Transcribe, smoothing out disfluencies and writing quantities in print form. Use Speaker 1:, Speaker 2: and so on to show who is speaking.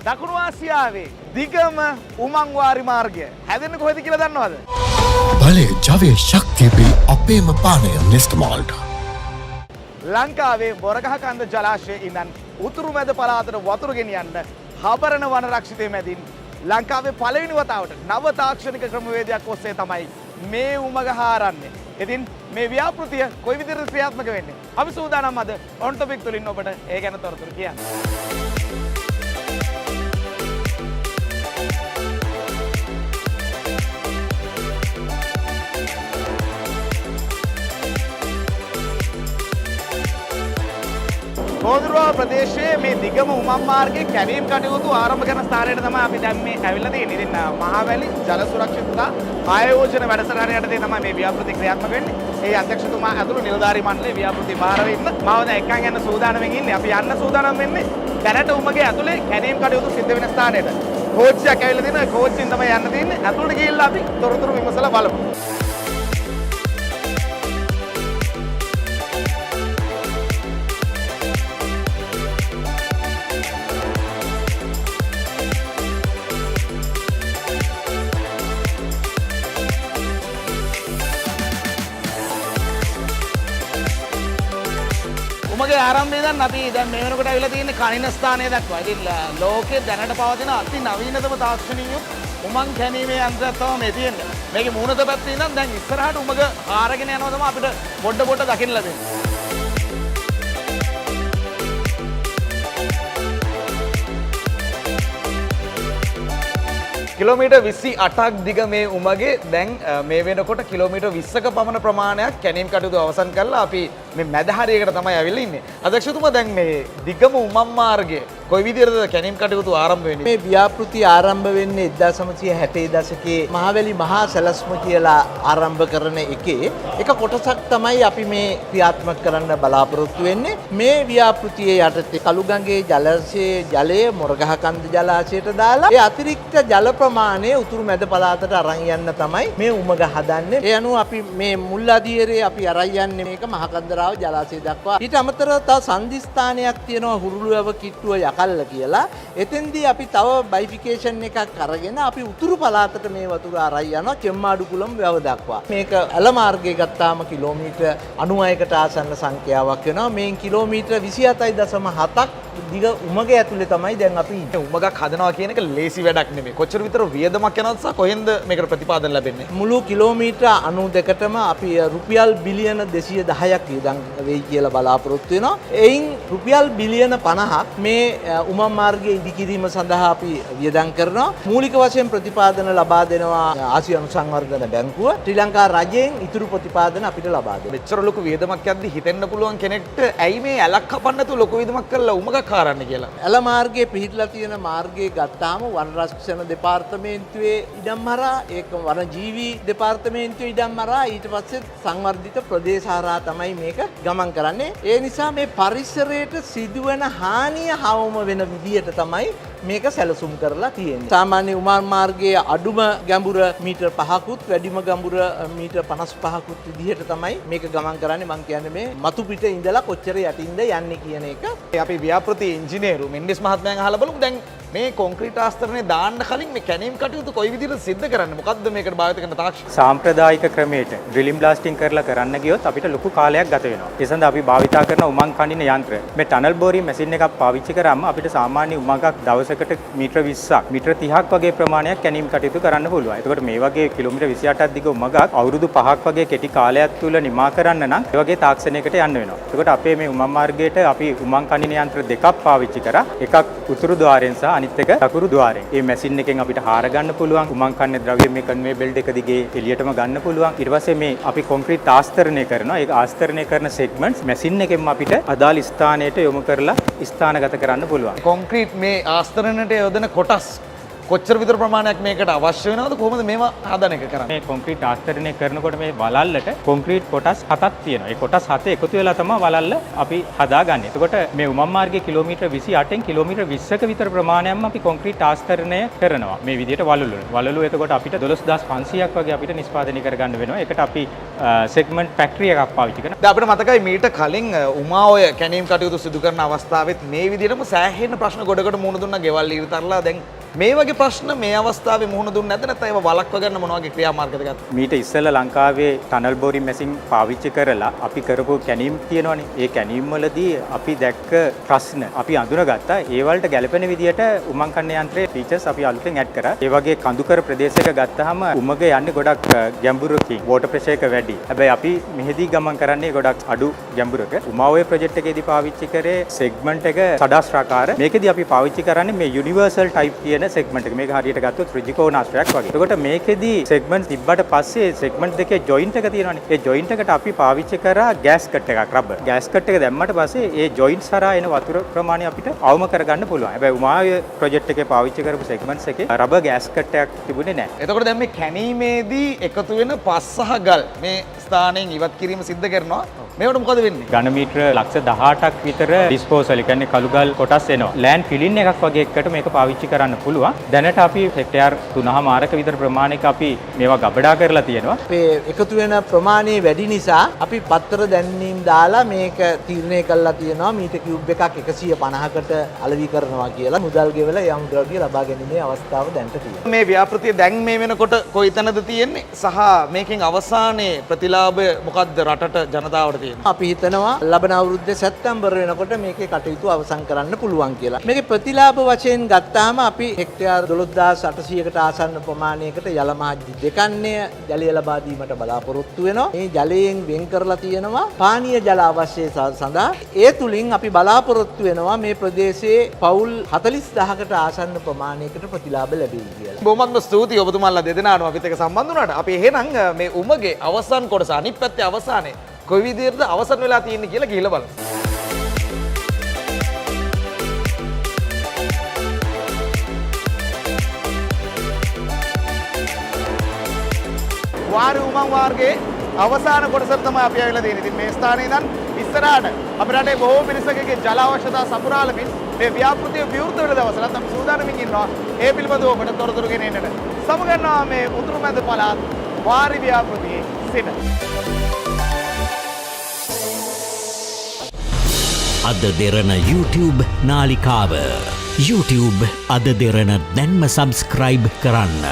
Speaker 1: දකුණු ආසියාවේ දිගම උමං වාරි මාර්ගය හැදෙන්නේ කොහෙද කියලා දන්නවද?
Speaker 2: බලය ජවයේ ශක්තිය පිළි අපේම පානය නෙස්ටමාල්ට්.
Speaker 1: ලංකාවේ බොරගහ කන්ද ජලාශයේ ඉඳන් උතුරු මැද පළාතට වතුර ගෙනියන්න හබරණ වන රක්ෂිතය මැදින් ලංකාවේ පළවෙනි වතාවට නව තාක්ෂණික ක්‍රමවේදයක් ඔස්සේ තමයි මේ උමග හාරන්නේ. ඉතින් මේ ව්‍යාපෘතිය කොයි විදිහට ක්‍රියාත්මක වෙන්නේ? අපි සූදානම් අද ඔන් ටොපික් තුලින් ඔබට ඒ ගැන තොරතුරු කියන්න. ගෝඳුරුව ප්‍රදේශයේ මේ දිගම උමං මාර්ගයේ කැවීම් කටයුතු ආරම්භ කරන ස්ථානයට තමයි අපි දැන් මේ ඇවිල්ලා තියෙන්නේ. ඉතින් මහවැලි ජල සුරක්ෂිතතා ආයෝජන වැඩසටහන යටතේ තමයි මේ ව්‍යාපෘති ක්‍රියාත්මක වෙන්නේ. ඒ අධ්‍යක්ෂතුමා ඇතුළු නිලධාරී මණ්ඩලයේ ව්‍යාපෘති භාරව ඉන්න මම දැන් එක්කන් යන සූදානම්ෙන් ඉන්නේ. අපි යන්න සූදානම් වෙන්නේ දැනට උමගේ ඇතුලේ කැවීම් කටයුතු සිද්ධ වෙන ස්ථානයට. කෝච්චියක් ඇවිල්ලා තියෙනවා. ඒ කෝච්චියෙන් තමයි යන්න තියෙන්නේ. ඇතුළට ගිහිල්ලා අපි තොරතුරු විමසලා බලමු. උමගේ ආරම්භය දැන් අපි දැන් මේ වෙනකොට අවිලා තියෙන්නේ කනින ස්ථානය දක්වා. ඉතින් ලෝකයේ දැනට පවතින අති නවීනතම තාක්ෂණික උමං කැණීමේ යන්ත්‍රයක් තමයි මේ තියෙන්නේ. මේකේ මූණත පැත්තේ ඉඳන් දැන් ඉස්සරහට උමග ආරගෙන යනවා තමයි අපිට පොඩ දකින්න ලැබෙන්නේ. කිලෝමීටර් 28ක් දිග මේ උමගේ දැන් මේ වෙනකොට කිලෝමීටර් 20ක පමණ ප්‍රමාණයක් කැණීම් කටයුතු අවසන් කරලා අපි මේ මැද හරියකට තමයි අවිල්ලා ඉන්නේ. අධ්‍යක්ෂතුමා දැන් මේ දිගම උමං මාර්ගය කොයි විදිහටද කැණීම් කටයුතු ආරම්භ වෙන්නේ?
Speaker 3: මේ ව්‍යාපෘති ආරම්භ වෙන්නේ 1960 දශකයේ මහවැලි මහා සැලැස්ම කියලා ආරම්භ කරන එකේ එක කොටසක් තමයි අපි මේ ක්‍රියාත්මක කරන්න බලාපොරොත්තු වෙන්නේ. මේ ව්‍යාපෘතියේ යටතේ කළුගඟේ ජලාශයේ ජලය මොරගහකන්ද ජලාශයට දාලා ඒ අතිරික්ත ජල ප්‍රමාණය උතුරු මැද පළාතට අරන් යන්න තමයි මේ උමග හදන්නේ. ඒ අනුව අපි මේ මුල් අදියරේ අපි අරන් යන්නේ මේක මහකන්දරාව ජලාශය දක්වා. ඊට අමතරව තව සංදිස්ථානයක් තියෙනවා හුරුළුව කිට්ටුව යකල්ල කියලා. එතෙන්දී අපි තව බයිෆිකේෂන් එකක් අරගෙන අපි උතුරු පළාතට මේ වතුර අරන් යනවා චෙම්මාඩුකුලම් වැව දක්වා. මේක ඇල මාර්ගයේ ගත්තාම කිලෝමීටර් 91කට ආසන්න සංඛ්‍යාවක් වෙනවා. මේන් කිලෝමීටර් 27.7ක් දිග උමග ඇතුලේ තමයි දැන් අපි ඉන්නේ.
Speaker 1: උමගක් හදනවා කියන එක ලේසි වැඩක් නෙමෙයි. කොච්චර විතර වියදමක් යනවද සහ කොහෙන්ද මේකට ප්‍රතිපාදන ලැබෙන්නේ?
Speaker 3: මුළු කිලෝමීටර් 92කටම අපි රුපියල් බිලියන 210ක් වියදම් වෙයි කියලා බලාපොරොත්තු වෙනවා. එයින් රුපියල් බිලියන 50ක් මේ උමං මාර්ගයේ ඉදිකිරීම සඳහා අපි වියදම් කරනවා. මූලික වශයෙන් ප්‍රතිපාදන ලබා දෙනවා ආසිය අනුසංවර්ධන බැංකුව. ශ්‍රී ලංකා රජයෙන් ඉතුරු ප්‍රතිපාදන අපිට ලබා දෙනවා.
Speaker 1: මෙච්චර ලොකු වියදමක් යද්දි හිතෙන්න පුළුවන් කෙනෙක්ට ඇයි මේ ඇලක් කපන්න නැතුව ලොකු වියදමක් කරලා උමගක් හාරන්නේ කියලා.
Speaker 3: ඇල මාර්ගයේ පිහිටලා තියෙන මාර්ගයේ ගත්තාම වන රක්ෂණ දෙපාර්තමේන්තුවේ ඉඩම් හරහා ඒක වනජීවී දෙපාර්තමේන්තුවේ ඉඩම් හරහා ඊට පස්සේ සංවර්ධිත ප්‍රදේශ හරහා තමයි මේක ගමන් කරන්නේ. ඒ නිසා මේ පරිසරයට සිදුවන හානිය හවුම වෙන විදියට තමයි මේක සැලසුම් කරලා තියෙන්නේ. සාමාන්‍ය උමං මාර්ගයේ අඩුම ගැඹුර මීටර් 5කුත් වැඩිම ගැඹුර මීටර් 55කුත් විදිහට තමයි මේක ගමන් කරන්නේ. මම කියන්නේ මේ මතු පිට ඉඳලා කොච්චර යටින්ද යන්නේ කියන එක.
Speaker 1: අපි ව්‍යාපෘති ඉංජිනේරු මෙන්ඩිස් මහත්මයන් අහලා බලමු. දැන් මේ කොන්ක්‍රීට් ආස්තරණය දාන්න කලින් මේ කැණීම් කටයුතු කොයි විදිහට සිද්ධ කරන්නේ? මොකද්ද මේකට භාවිත කරන තාක්ෂණ?
Speaker 4: සාම්ප්‍රදායික ක්‍රමයට ඩ්‍රිලින් බ්ලාස්ටිං කරලා කරන්න ගියොත් අපිට ලොකු කාලයක් ගත වෙනවා. ඒ සඳහා අපි භාවිතා කරන උමං කණින යන්ත්‍ර. මේ ටනල් බෝරින් මැෂින් එකක් පාවිච්චි කරාම අපිට සාමාන්‍ය උමංගක් දවසකට මීටර 20ක් මීටර 30ක් වගේ ප්‍රමාණයක් කැණීම් කටයුතු කරන්න පුළුවන්. එතකොට මේ වගේ කිලෝමීටර් 28ක් දිග උමංගක් අවුරුදු 5ක් වගේ කෙටි කාලයක් තුල නිමා කරන්න නම් ඒ වගේ තාක්ෂණයකට යන්න වෙනවා. එතකොට අපේ මේ උමං මාර්ගයට අපි උමං කණින යන්ත්‍ර දෙකක් පාවිච්චි කරා. එකක් උතුරු ద్వාරයෙන් සහ අනිත් එක දකුණු ద్వාරයෙන්. මේ මැෂින් එකෙන් අපිට හාර ගන්න පුළුවන්. උමං කන්නේ ද්‍රව්‍ය මේ කන්වේ බෙල්ට් එක දිගේ එළියටම ගන්න පුළුවන්. ඊට පස්සේ මේ අපි කොන්ක්‍රීට් ආස්තරණය කරනවා. ඒක ආස්තරණය කරන සෙග්මන්ට්ස් මැෂින් එකෙන්ම අපිට අදාළ ස්ථානයට යොමු කරලා ස්ථානගත කරන්න පුළුවන්.
Speaker 1: කොන්ක්‍රීට් මේ ආස්තරණයට යොදන කොටස් කොච්චර විතර ප්‍රමාණයක් මේකට අවශ්‍ය වෙනවද කොහොමද මේවා හදන එක කරන්නේ?
Speaker 4: මේ කොන්ක්‍රීට් ආස්තරණය කරනකොට මේ වලල්ලට කොන්ක්‍රීට් කොටස් 7ක් තියෙනවා. ඒ කොටස් 7 එකතු වෙලා තමයි වලල්ල අපි හදාගන්නේ. එතකොට මේ උමං මාර්ගයේ කිලෝමීටර් 28න් කිලෝමීටර් 20ක විතර ප්‍රමාණයක්ම අපි කොන්ක්‍රීට් ආස්තරණය කරනවා. මේ විදිහට වලලු එතකොට අපිට 12500ක් වගේ අපිට නිෂ්පාදනය කරගන්න වෙනවා. ඒකට අපි සෙග්මන්ට් ෆැක්ටරි එකක් පාවිච්චි කරනවා.
Speaker 1: දැන් අපිට මතකයි මීට කලින් උමා ඔය කැණීම් කටයුතු සිදු කරන අවස්ථාවෙත් මේ විදිහටම සෑහෙන ප්‍රශ්න ගොඩකට මුහුණ දුන්නා ගෙවල් ඉරිතරලා. දැන් මේ වගේ ප්‍රශ්න මේ අවස්ථාවේ මුහුණ දුන්නේ නැද්ද? නැත්නම් ඒවා වළක්ව ගන්න මොන වගේ ක්‍රියාමාර්ගද ගත්තේ?
Speaker 4: මීට ඉස්සෙල්ලා ලංකාවේ ටනල් බෝරින් මැෂින් පාවිච්චි කරලා අපි කරපු කැණීම් තියෙනවනේ. ඒ කැණීම් වලදී අපි දැක්ක ප්‍රශ්න අපි අඳුනගත්තා. ඒ වලට ගැලපෙන විදියට උමං කන්න යන්ත්‍රයේ ෆීචර්ස් අපි අලුතෙන් ඇඩ් කරා. ඒ වගේ කඳුකර ප්‍රදේශයක ගත්තාම උමග යන්නේ ගොඩක් ගැඹුරකින් වෝටර් ප්‍රෙෂර් එක වැඩි. හැබැයි අපි මෙහෙදී ගමන් කරන්නේ ගොඩක් අඩු ගැඹුරක. උමා ඔය ප්‍රොජෙක්ට් එකේදී පාවිච්චි කරේ සෙග්මන්ට් එක සදාස්ත්‍රාකාර. මේකෙදී අපි පාවිච්චි කරන්නේ මේ යුනිවර්සල් ටයිප් කියන සෙග්මන්ට් එක. මේක හරියට ගත්තොත් ත්‍රිජිකෝණාශ්‍රයක් වගේ. එතකොට මේකෙදී සෙග්මන්ට් තිබ්බට පස්සේ සෙග්මන්ට් දෙකේ ජොයින්ට් එක තියෙනවානේ. ඒ ජොයින්ට් එකට අපි පාවිච්චි කරා ගෑස් කට් එකක් රබර්. ගෑස් කට් එක දැම්මට පස්සේ ඒ ජොයින්ට්ස් හරහා එන වතුර ප්‍රමාණය අපිට අවම කරගන්න පුළුවන්. හැබැයි උමාය ප්‍රොජෙක්ට් එකේ පාවිච්චි කරපු සෙග්මන්ට්ස් එකේ රබර් ගෑස් කට් එකක් තිබුණේ නැහැ.
Speaker 1: එතකොට දැන් මේ කැණීමේදී එකතු වෙන පස් සහ ගල් මේ ස්ථානයෙන් ඉවත් කිරීම සිද්ධ කරනවා. මේවට මොකද වෙන්නේ?
Speaker 4: ඝන මීටර ලක්ෂ 18ක් විතර ඩිස්පෝසල්, ඒ කියන්නේ කළු ගල් කොටස් එනවා. ලෑන්ඩ් ෆිලින් එකක් වගේ එකකට මේක පාවිච්චි කරන්න පුළුවන්. දැනට අපි හෙක්ටයාර් 3.5ක විතර ප්‍රමාණයක අපි මේවා ගබඩා කරලා තියෙනවා.
Speaker 3: අපේ එකතු වෙන ප්‍රමාණය වැඩි නිසා අපි පත්තර දැන්වීම් දාලා මේක තීරණය කළා තියෙනවා මීටර් කියුබ් එකක් 150කට අලෙවි කරනවා කියලා. මුදල් ගෙවලා යම් ද්‍රව්‍ය ලබා ගැනීමේ අවස්ථාව දැන්ට තියෙනවා.
Speaker 1: මේ ව්‍යාපෘතිය දැන් මේ වෙනකොට කොයිතැනද තියෙන්නේ? සහ මේකෙන් අවසානයේ ප්‍රතිලාභය මොකද්ද රටට ජනතාවට?
Speaker 3: අපි හිතනවා ලබන අවුරුද්දේ සැප්තැම්බර් වෙනකොට මේකේ කටයුතු අවසන් කරන්න පුළුවන් කියලා. මේකේ ප්‍රතිලාභ වශයෙන් ගත්තාම අපි හෙක්ටයාර් 12800කට ආසන්න ප්‍රමාණයකට යල මහජ්ජි දෙකන්නේ ජලය ලබා දීමට බලාපොරොත්තු වෙනවා. මේ ජලයෙන් වෙන් කරලා තියෙනවා පානීය ජල අවශ්‍යතාව සඳහා. ඒ තුලින් අපි බලාපොරොත්තු වෙනවා මේ ප්‍රදේශයේ පවුල් 40000කට ආසන්න ප්‍රමාණයකට ප්‍රතිලාභ ලැබෙයි කියලා.
Speaker 1: බොහොමත්ම ස්තුතියි ඔබතුමාලා දෙදෙනාම අපිත් එක්ක සම්බන්ධ වුණාට. අපි එහෙනම් මේ උමගේ අවසන් කොටස අනිත් පැත්තේ අවසානයේ කොයි විදිහටද අවසන් වෙලා තියෙන්නේ කියලා ගිහිල්ලා බලමු. වාරි උමං මාර්ගයේ අවසාන කොටසට තමයි අපි ආවිලා තියෙන්නේ. ඉතින් මේ ස්ථානයේ ඉඳන් ඉස්සරහට අපේ රටේ බොහෝ පිරිසකගේ ජල අවශ්‍යතා සපුරාලමින් මේ ව්‍යාපෘතිය විවෘත වෙන දවසට අපි සූදානම්ින් ඉන්නවා. ඒ පිළිබඳව ඔබට තොරතුරු ගෙනෙන්නට. සමුගන්නවා මේ උතුරු මැද පළාත් වාරි ව්‍යාපෘතියේ සිට.
Speaker 5: අද දෙරණ YouTube නාලිකාව YouTube අද දෙරණ දැන්ම සබස්ක්‍රයිබ් කරන්න.